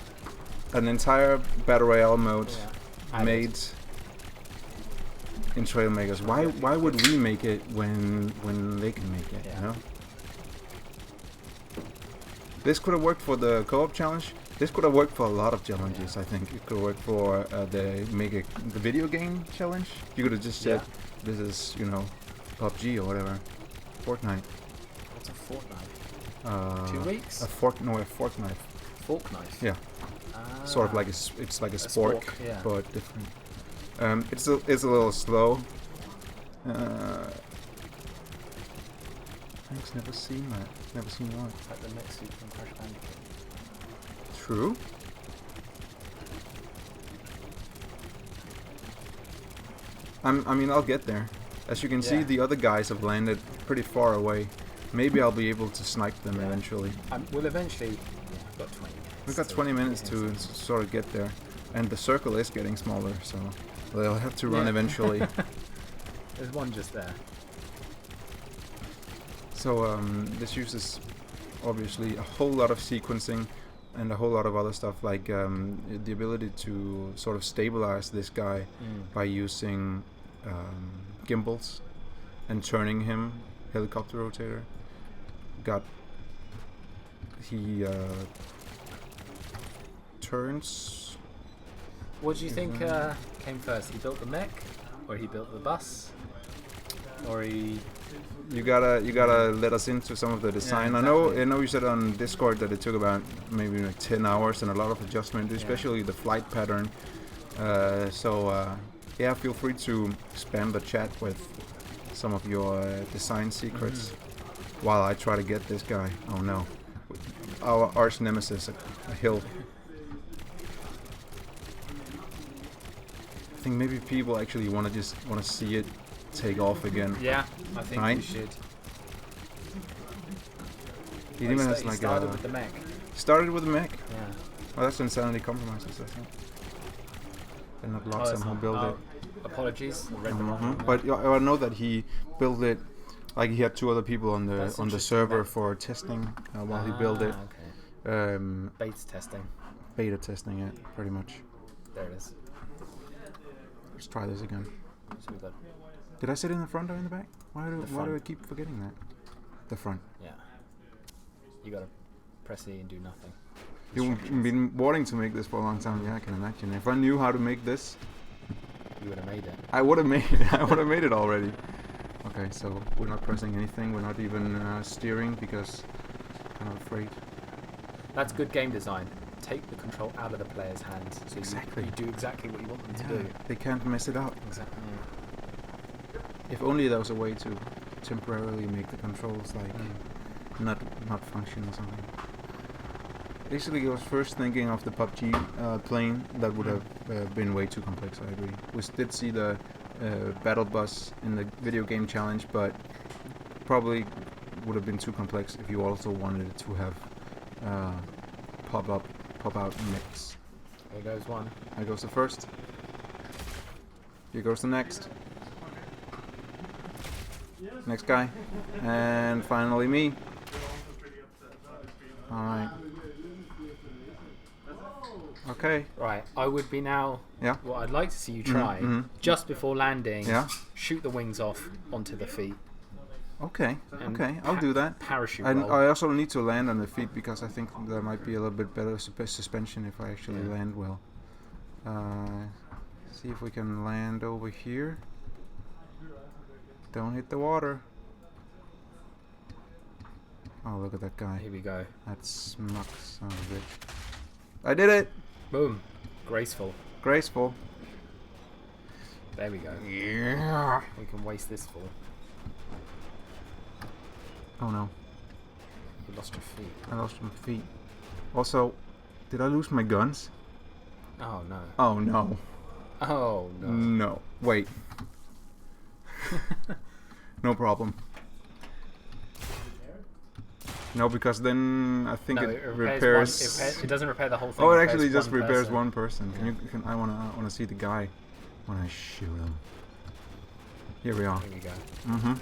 an entire battle royale mode made in Trailmakers. Why would we make it when they can make it? You know. This could have worked for the co-op challenge. This could have worked for a lot of challenges. I think it could have worked for the video game challenge. You could have just said, "This is PUBG or whatever, Fortnite." What's a Fortnite? 2 weeks? A fork knife. Fork knife. Yeah. Sort of like it's like a spork, but different. It's a little slow. Thanks, never seen that. Never seen one. Like the mech suit from Crash Bandicoot. True. I mean, I'll get there. As you can see, the other guys have landed pretty far away. Maybe I'll be able to snipe them eventually. We'll eventually. We've got 20 minutes. We've got 20 minutes to sort of get there, and the circle is getting smaller, so they'll have to run eventually. There's one just there. So this uses obviously a whole lot of sequencing and a whole lot of other stuff, like the ability to sort of stabilize this guy by using gimbals and turning him, helicopter rotator. turns. What do you think came first? He built the mech, or he built the bus, or he? You gotta let us into some of the design. Yeah, I know you said on Discord that it took about maybe like 10 hours and a lot of adjustment, especially the flight pattern. Yeah, feel free to spam the chat with some of your design secrets while I try to get this guy. Oh no, our arch nemesis, a hill. I think maybe people actually want to see it take off again. Yeah, I think we should. He even has He like started with the mech. Started with the mech. Yeah. Well, that's insanity compromises, I think. And not Loxam who built it. Apologies, I read the wrong. But I know that he built it. Like he had 2 other people on the server for testing while he built it. Okay. Beta testing. Yeah, pretty much. There it is. Let's try this again. So we got Did I sit in the front or in the back? Why do I keep forgetting that? The front. Yeah. You gotta press E and do nothing. You've been wanting to make this for a long time. Yeah, I can imagine. If I knew how to make this, you would have made it. I would have made it. I would have made it already. Okay, so we're not pressing anything. We're not even steering because I'm afraid. That's good game design. Take the control out of the player's hands, so you do exactly what you want them to do. They can't mess it up. Exactly. If only there was a way to temporarily make the controls like not function or something. Basically, I was first thinking of the PUBG plane. That would have been way too complex. I agree. We did see the battle bus in the video game challenge, but probably would have been too complex if you also wanted it to have pop out mix. There goes one. There goes the first. Here goes the next. Next guy. And finally me. Alright. Okay. Right, I would be now. Yeah. What I'd like to see you try, just before landing, shoot the wings off onto the feet. Okay, I'll do that. Parachute And roll. I also need to land on the feet because I think there might be a little bit better suspension if I actually land well. See if we can land over here. Don't hit the water. Oh, look at that guy. Here we go. That smuck son of a bitch. I did it! Boom. Graceful. Graceful. There we go. Yeah. We can waste this for. Oh no. You lost your feet. I lost my feet. Also, did I lose my guns? Oh no. Oh no. Oh no. No. Wait. No problem. No, because then I think it repairs. It doesn't repair the whole thing. Oh, it actually just repairs one person. I wanna see the guy when I shoot him. Here we are. Here we go.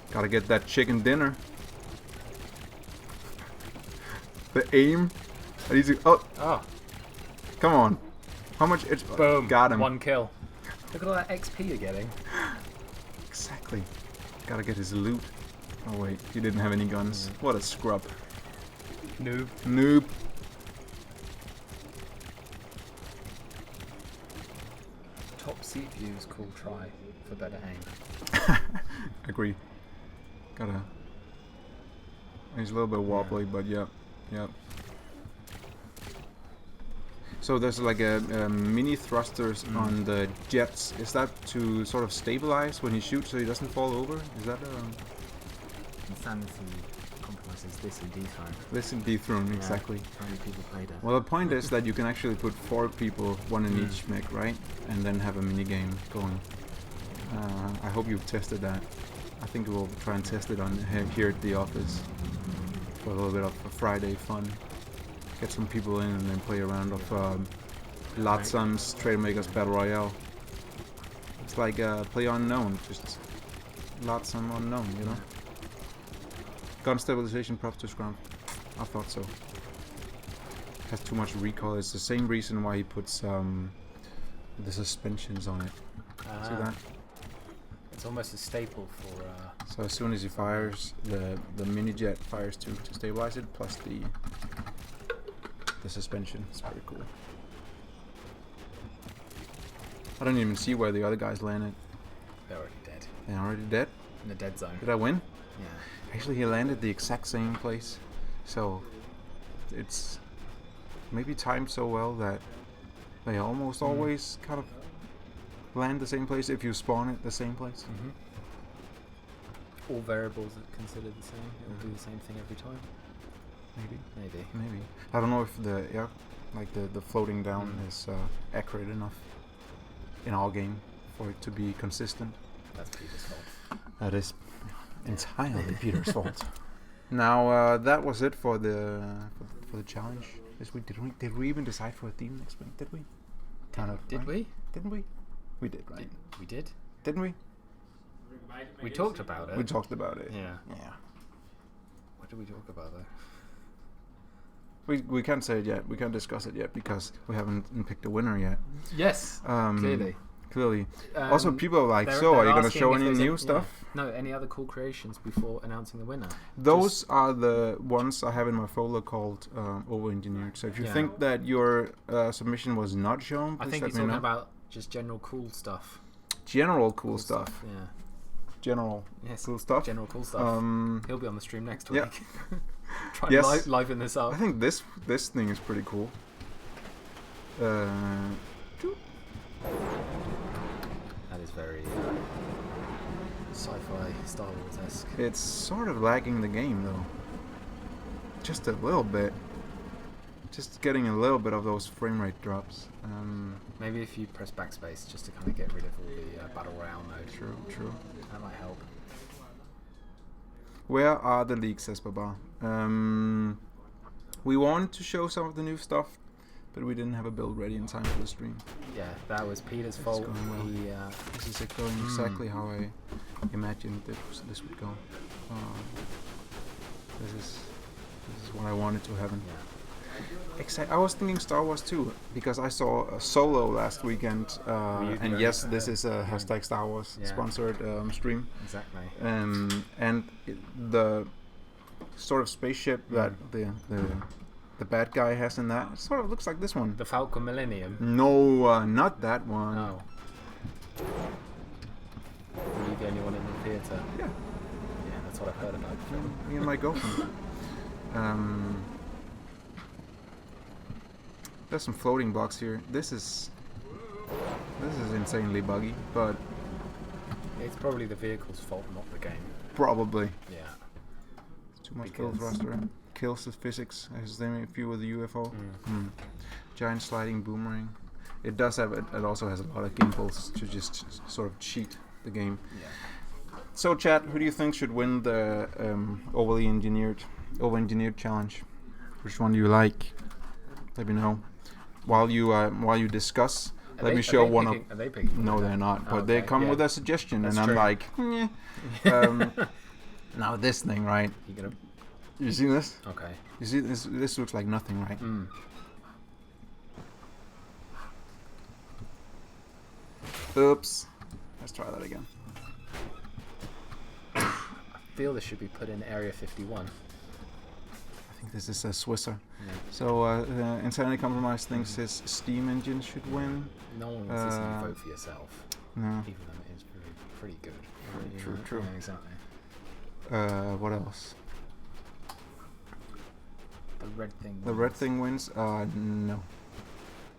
Gotta get that chicken dinner. The aim. I need to. Oh. Come on. How much? It's boom. Got him. 1 kill. Look at all that XP you're getting. Exactly. Gotta get his loot. Oh wait, he didn't have any guns. What a scrub. Noob. Top seat view is cool. Try for better aim. Agree. Gotta. He's a little bit wobbly, but yep. So there's like a mini thrusters on the jets. Is that to sort of stabilize when he shoots so he doesn't fall over? Is that Insanity compromises this and dethrone. This and dethrone, exactly. How many people played it? Well, the point is that you can actually put 4 people, 1 in each mech, right? And then have a mini game going. I hope you've tested that. I think we'll try and test it on here at the office for a little bit of a Friday fun. Get some people in and then play a round of Latsam's Trailmakers battle-royale. It's like play unknown, just Latsam unknown, you know? Gun stabilization props to Scrum. I thought so. Has too much recoil. It's the same reason why he puts the suspensions on it. See that? It's almost a staple for. So as soon as he fires, the mini jet fires to stabilize it, plus the the suspension. It's pretty cool. I don't even see where the other guys landed. They're already dead. They're already dead? In the dead zone. Did I win? Yeah. Actually, he landed the exact same place. So, it's maybe timed so well that they almost always kind of land the same place if you spawn at the same place. All variables are considered the same. It will do the same thing every time. Maybe. I don't know if the floating down is accurate enough in our game for it to be consistent. That's Peter's fault. That is entirely Peter's fault. Now that was it for the challenge this week. Did we even decide for a theme next week? Did we? Kind of. Did we? Didn't we? We did, right? We did. Didn't we? We talked about it. We talked about it. Yeah. Yeah. What did we talk about though? We can't say it yet. We can't discuss it yet because we haven't picked a winner yet. Yes. Clearly. Also, people are like, so are you going to show any new stuff? No, any other cool creations before announcing the winner? Those are the ones I have in my folder called over-engineered. So if you think that your submission was not shown, please I think let he's me talking know. about just general cool stuff. General cool stuff. Yeah. General cool stuff. General cool stuff. He'll be on the stream next yeah. week. Try and liven this up. I think this thing is pretty cool. That is very sci-fi, Star Wars-esque. It's sort of lagging the game though. Just a little bit. Just getting a little bit of those frame rate drops. Maybe if you press backspace just to kind of get rid of all the battle royale mode. True. That might help. Where are the leaks, says Baba? We wanted to show some of the new stuff, but we didn't have a build ready in time for the stream. Yeah, that was Peter's fault. Well. This is going exactly how I imagined this would go. This is what I wanted to happen. Yeah. I was thinking Star Wars too, because I saw a Solo last weekend, and yes, this is a hashtag Star Wars sponsored stream. Exactly. And the sort of spaceship that the bad guy has in that sort of looks like this one. The Falcon Millennium. No, not that one. Oh. Were you the only one in the theatre? Yeah. Yeah, that's what I've heard about the film. Me and my girlfriend. There's some floating blocks here. This is insanely buggy, but it's probably the vehicle's fault, not the game. Probably. Yeah. Too much build thruster. Kills the physics. As they make few with the UFO. Giant sliding boomerang. It does have. It also has a lot of gimbals to just sort of cheat the game. Yeah. So, chat, who do you think should win the over-engineered challenge? Which one do you like? Let me know. While you discuss, let me show one of. Are they picking? No, they're not. But they come with a suggestion, That's and true. I'm like, now this thing, right? You see this? Okay. You see this? This looks like nothing, right? Oops. Let's try that again. I feel this should be put in Area 51. I think this is a Swisser. Yeah. So, Insanity Compromise thinks his Steam engine should win. No one wants to see you vote for yourself. No. Even though it is pretty good. True. Yeah, exactly. What else? The red thing. The red thing wins? No.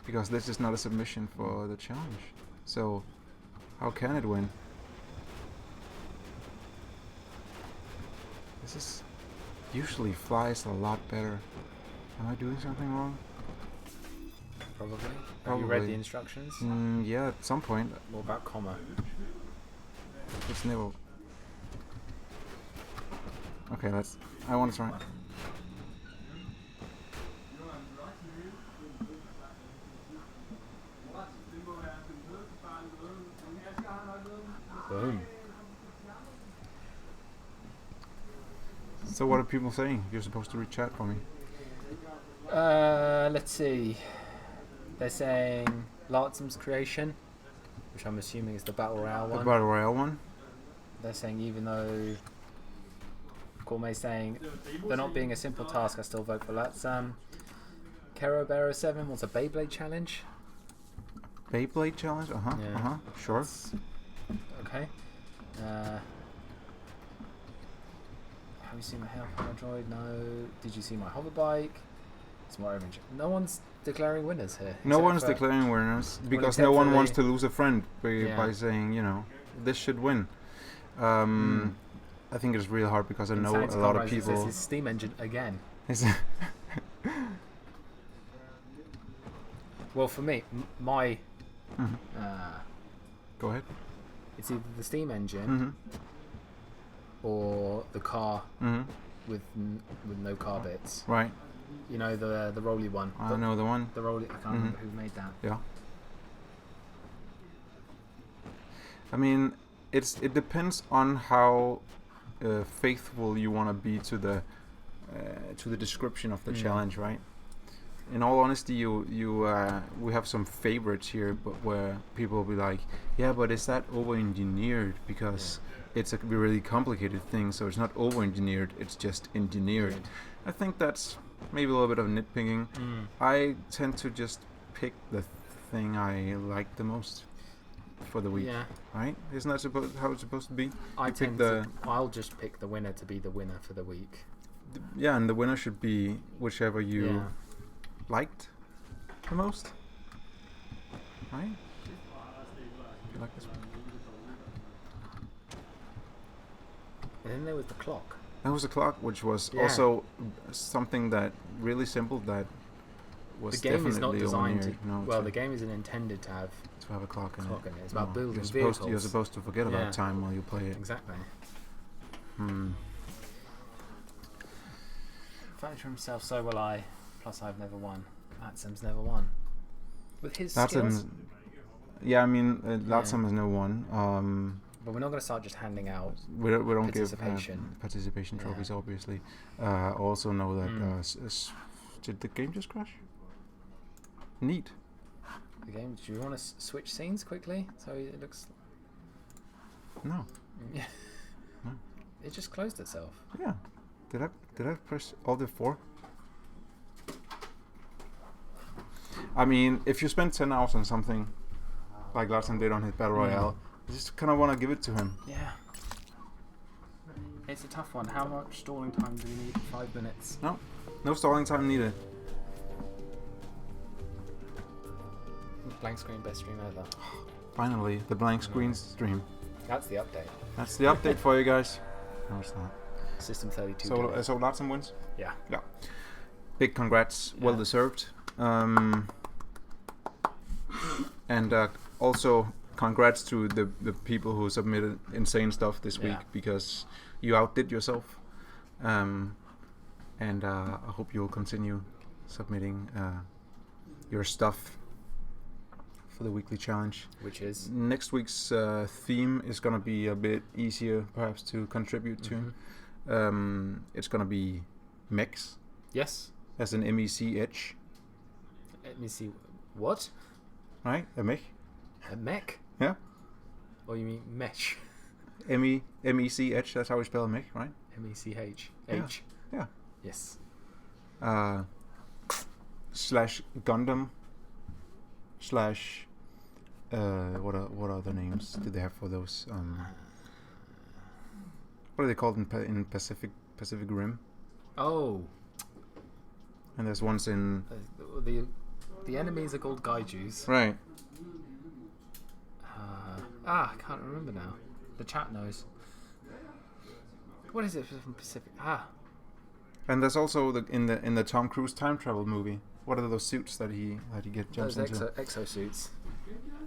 Because this is not a submission for the challenge. So, how can it win? This is usually flies a lot better. Am I doing something wrong? Probably. Have you read the instructions? Yeah, at some point. What about comma? It's never. Okay, I want to try. Boom. So what are people saying? You're supposed to read chat for me. Let's see. They're saying Lartsum's creation, which I'm assuming is the battle royale one. The battle royale one. They're saying even though Gourmet's saying they're not being a simple task, I still vote for Lartsum. Kero Bearer 7 was a Beyblade challenge. Beyblade challenge? Sure. Okay. Have you seen my Hellfire droid? No. Did you see my hover bike? It's more orange. No one's declaring winners here. No one's declaring winners because no one wants to lose a friend by saying, this should win. I think it's really hard because I know a lot of people. This is Steam Engine again. Well, for me, my. Go ahead. It's either the Steam Engine or the car with no car bits. Right. You know the rolly one. I know the one. The rolly. I can't remember who made that. Yeah. I mean, it depends on how faithful you want to be to the description of the challenge, right? In all honesty, we have some favorites here, but where people will be like, yeah, but is that over-engineered? Because it's a really complicated thing, so it's not over-engineered, it's just engineered. I think that's maybe a little bit of nitpicking. I tend to just pick the thing I like the most for the week. Yeah. Right? Isn't that how it's supposed to be? I'll just pick the winner to be the winner for the week. Yeah, and the winner should be whichever you liked the most. Right? You like this one? And then there was the clock. That was the clock, which was also something that really simple that was the game definitely is not designed to. No, the game isn't intended to have a clock in it. It's about building vehicles. You're supposed to forget about time while you play it. Exactly. Fighting for himself, so will I. Plus, I've never won. Latsam's never won. With his skills. Yeah, I mean, Latsam has never won. But we're not going to start just handing out. We don't give participation trophies, obviously. Also know that did the game just crash? Neat. The game. Do you want to switch scenes quickly so it looks? No. Yeah. No. It just closed itself. Yeah. Did I press Alt F4? I mean, if you spend 10 hours on something like Larson did on his battle royale, I just kind of want to give it to him. Yeah. It's a tough one. How much stalling time do we need? 5 minutes. No stalling time needed. Blank screen, best stream ever. Finally, the blank screen stream. That's the update. That's the update for you guys. No, it's not. System 32. So Larson wins? Yeah. Yeah. Big congrats. Well deserved. And also congrats to the people who submitted insane stuff this week because you outdid yourself. And I hope you'll continue submitting your stuff for the weekly challenge. Which is? Next week's theme is going to be a bit easier perhaps to contribute to. It's going to be mechs. Yes. As an MECH. Let me see. What? Right? A mech? A mech? Yeah. Or you mean mesh? MECH, that's how we spell mech, right? MECH. Yeah. H. Yeah. Yes. Slash Gundam. Slash what other names do they have for those? What are they called in Pacific Rim? Oh. And there's ones in the enemies are called Gaijus. Right. I can't remember now. The chat knows. What is it from Pacific? And there's also in the Tom Cruise time travel movie. What are those suits that he jumps those into? Exosuits.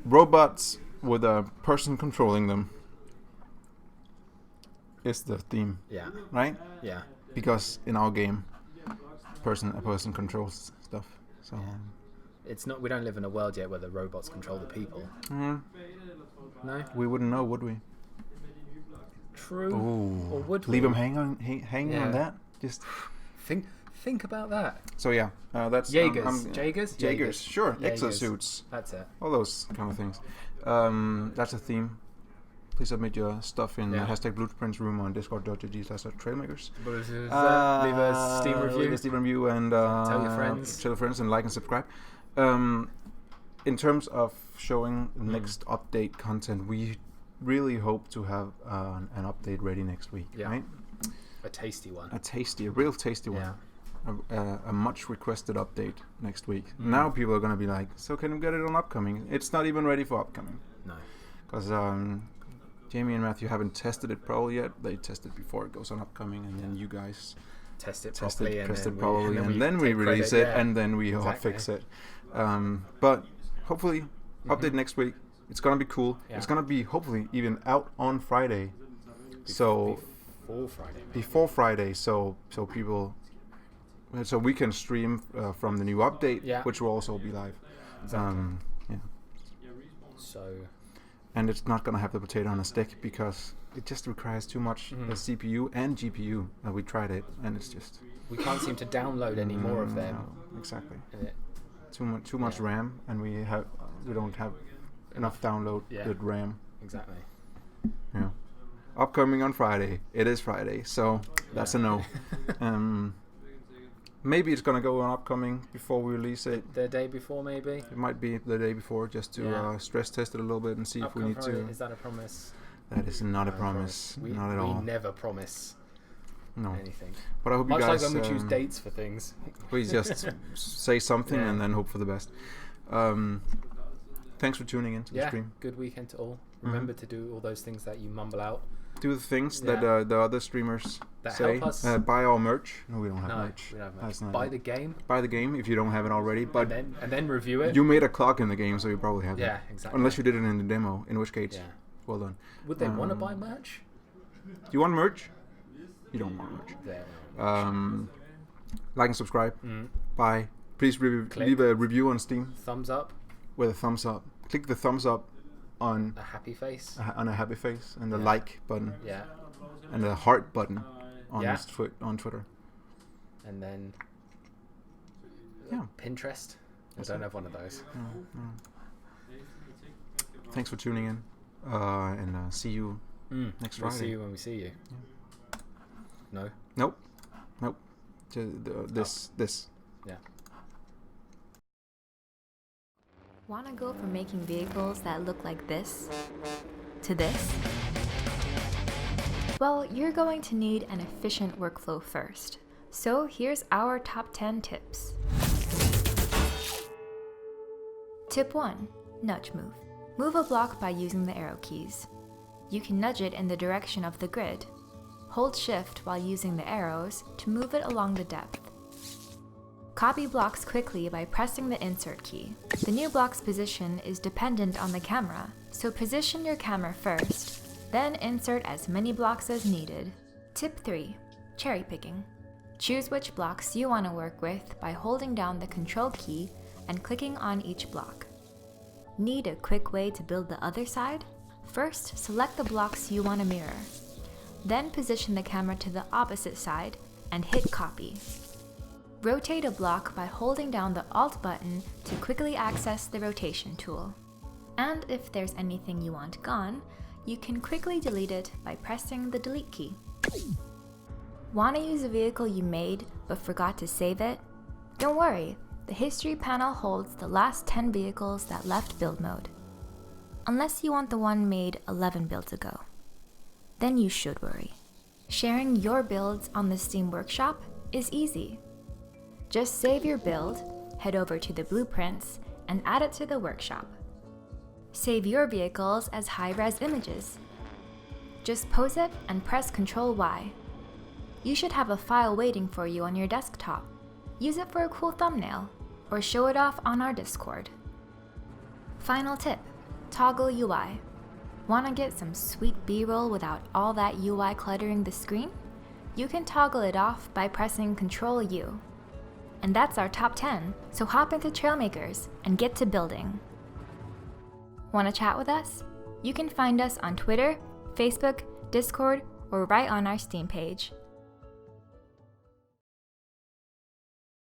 Robots with a person controlling them. Is the theme. Yeah. Right? Yeah. Because in our game, a person controls stuff. So it's not. We don't live in a world yet where the robots control the people. No. We wouldn't know, would we? True. Ooh. Or would we? Leave them hanging on that. Just think about that. So that's Jaegers. Sure. Jaegers. Exosuits. That's it. All those kind of things. That's a theme. Please submit your stuff in hashtag Blueprints room on discord.gg/trailmakers. Leave a Steam review. Leave a Steam review and tell your friends. Tell your friends and like and subscribe. In terms of showing next update content, we really hope to have an update ready next week, right? A tasty one. A real tasty one. A much requested update next week. Now people are going to be like, so can we get it on upcoming? It's not even ready for upcoming. No. Because Jamie and Matthew haven't tested it probably yet. They test it before it goes on upcoming, and then you guys test it properly, and then we release it, and then we fix it. But hopefully, update next week. It's going to be cool. Yeah. It's going to be hopefully even out on Friday. Before Friday, so people... So we can stream from the new update, which will also be live. Exactly. And it's not going to have the potato on a stick because it just requires too much CPU and GPU. We tried it, and it's just... We can't seem to download any more of them. No, exactly. Too much RAM, and we don't have enough downloaded RAM. Exactly. Yeah. Upcoming on Friday. It is Friday, so that's a no. Maybe it's going to go on upcoming before we release it. The day before, maybe? It might be the day before, just to stress test it a little bit and see if we need to. Is that a promise? That is not a promise. Not at all. We never promise anything. But I hope you guys... Much like when we choose dates for things. Please just say something and then hope for the best. Thanks for tuning in to the stream. Good weekend to all. Remember to do all those things that you mumble out. Do the things that the other streamers say. Help us. Buy our merch. No, we don't have merch. We don't have merch. Buy the game. Buy the game if you don't have it already. But and then review it. You made a clock in the game, so you probably have it. Yeah, exactly. Unless you did it in the demo, in which case, well done. Would they want to buy merch? Do you want merch? You don't want merch. Like and subscribe. Bye. Please leave a review on Steam. Thumbs up. With a thumbs up. Click the thumbs up on a happy face. On a happy face, and the like button. Yeah. And the heart button on Twitter. And then Pinterest. I don't have one of those. No. Thanks for tuning in, and see you next Friday. We'll see you when we see you. Yeah. No. Nope. This. Yeah. Want to go from making vehicles that look like this to this? Well, you're going to need an efficient workflow first. So here's our top 10 tips. Tip 1. Nudge move. Move a block by using the arrow keys. You can nudge it in the direction of the grid. Hold shift while using the arrows to move it along the depth. Copy blocks quickly by pressing the insert key. The new block's position is dependent on the camera, so position your camera first, then insert as many blocks as needed. Tip 3. Cherry picking. Choose which blocks you want to work with by holding down the control key and clicking on each block. Need a quick way to build the other side? First, select the blocks you want to mirror. Then position the camera to the opposite side and hit copy. Rotate a block by holding down the Alt button to quickly access the rotation tool. And if there's anything you want gone, you can quickly delete it by pressing the delete key. Want to use a vehicle you made but forgot to save it? Don't worry, the history panel holds the last 10 vehicles that left build mode. Unless you want the one made 11 builds ago. Then you should worry. Sharing your builds on the Steam Workshop is easy. Just save your build, head over to the blueprints, and add it to the workshop. Save your vehicles as high-res images. Just pose it and press Ctrl Y. You should have a file waiting for you on your desktop. Use it for a cool thumbnail, or show it off on our Discord. Final tip, toggle UI. Want to get some sweet B-roll without all that UI cluttering the screen? You can toggle it off by pressing Ctrl U. And that's our top 10, so hop into Trailmakers and get to building. Want to chat with us? You can find us on Twitter, Facebook, Discord, or right on our Steam page.